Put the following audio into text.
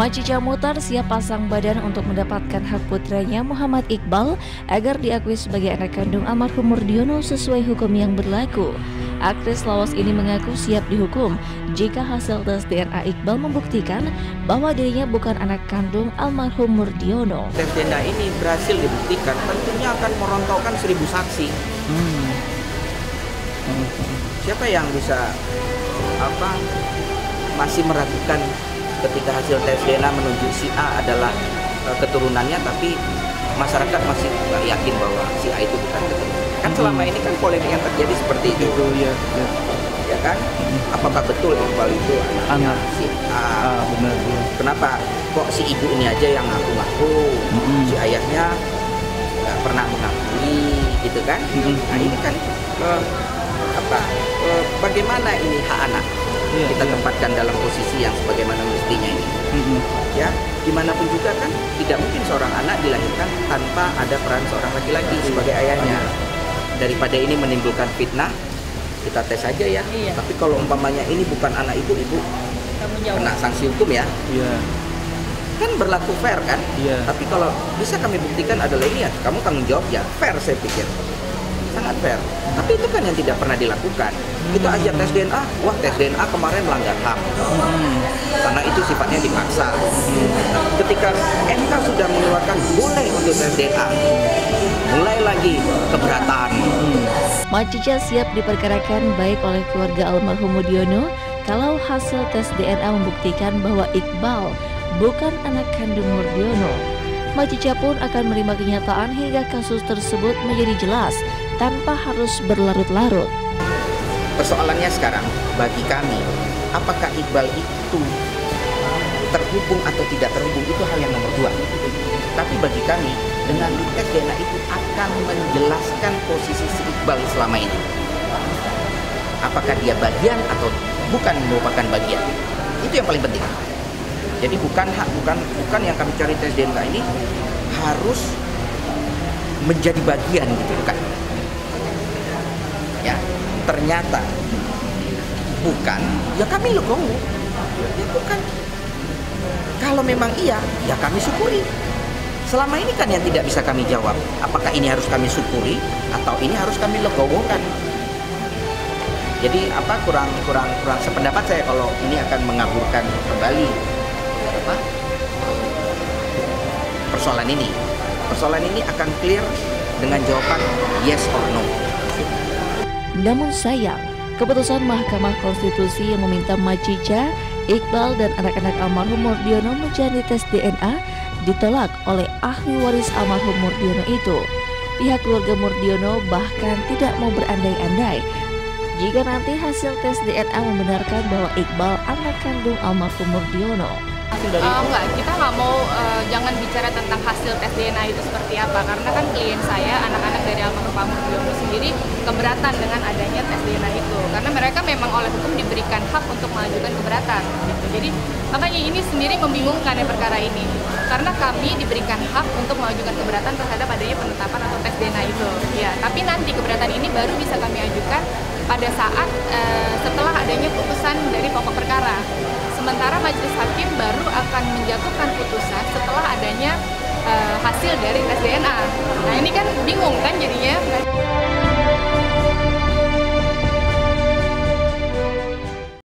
Macica Muchtar siap pasang badan untuk mendapatkan hak putranya Muhammad Iqbal agar diakui sebagai anak kandung almarhum Murdiono sesuai hukum yang berlaku. Aktris lawas ini mengaku siap dihukum jika hasil tes DNA Iqbal membuktikan bahwa dirinya bukan anak kandung almarhum Murdiono. Tes DNA ini berhasil dibuktikan, tentunya akan merontokkan 1000 saksi. Siapa yang bisa masih meragukan ketika hasil tes DNA menunjuk si A adalah keturunannya, tapi masyarakat masih nggak yakin bahwa si A itu bukan keturunan. Kan selama ini kan polemik yang terjadi seperti itu. Ya kan? Apakah betul Iqbal itu anaknya si A? Benar. Kenapa kok si ibu ini aja yang ngaku-ngaku, si ayahnya nggak pernah mengakui, gitu kan? Nah ini kan bagaimana ini hak anak? Kita tempatkan dalam posisi yang sebagaimana mestinya ini. Ya, gimana pun juga kan tidak mungkin seorang anak dilahirkan tanpa ada peran seorang laki-laki sebagai ayahnya. Daripada ini menimbulkan fitnah, kita tes saja ya. Tapi kalau umpamanya ini bukan anak ibu kena sanksi hukum ya. Kan berlaku fair kan? Tapi kalau bisa kami buktikan adalah ini ya, kamu tanggung jawab ya, fair saya pikir. Sangat fair. Tapi itu kan yang tidak pernah dilakukan. Kita ajak tes DNA, wah tes DNA kemarin melanggar HAM. Karena itu sifatnya dipaksa. Ketika MK sudah mengeluarkan boleh untuk tes DNA, mulai lagi keberatan. Macica siap diperkarakan baik oleh keluarga almarhum Murdiono kalau hasil tes DNA membuktikan bahwa Iqbal bukan anak kandung Murdiono. Macica pun akan menerima kenyataan hingga kasus tersebut menjadi jelas tanpa harus berlarut-larut. Persoalannya sekarang bagi kami, apakah Iqbal itu terhubung atau tidak terhubung itu hal yang nomor 2. Tapi bagi kami, dengan tes DNA itu akan menjelaskan posisi si Iqbal selama ini. Apakah dia bagian atau bukan merupakan bagian? Itu yang paling penting. Jadi bukan yang kami cari tes DNA ini harus menjadi bagian gitu, bukan. Ya, ternyata bukan, ya kami legowo. Ya bukan. Kalau memang iya, ya kami syukuri. Selama ini kan yang tidak bisa kami jawab, apakah ini harus kami syukuri atau ini harus kami legowokan. Jadi kurang sependapat saya kalau ini akan mengaburkan kembali persoalan ini. Persoalan ini akan clear dengan jawaban yes or no. Namun sayang, keputusan Mahkamah Konstitusi yang meminta Macica, Iqbal dan anak-anak almarhum Murdiono menjalani tes DNA ditolak oleh ahli waris almarhum Murdiono itu. Pihak keluarga Murdiono bahkan tidak mau berandai-andai jika nanti hasil tes DNA membenarkan bahwa Iqbal anak kandung almarhum Murdiono. Enggak, kita nggak mau jangan bicara tentang hasil tes DNA itu seperti apa, karena kan klien saya, anak-anak dari almarhum Pak Murdiono sendiri keberatan dengan adanya tes DNA itu, karena mereka memang oleh hukum diberikan hak untuk mengajukan keberatan gitu. Jadi makanya ini sendiri membingungkan ya perkara ini, karena kami diberikan hak untuk mengajukan keberatan terhadap adanya penetapan atau tes DNA itu ya, tapi nanti keberatan ini baru bisa kami ajukan pada saat setelah adanya putusan dari pokok perkara. Sementara majelis hakim baru akan menjatuhkan putusan setelah adanya hasil dari tes DNA. Nah ini kan bingung kan jadinya.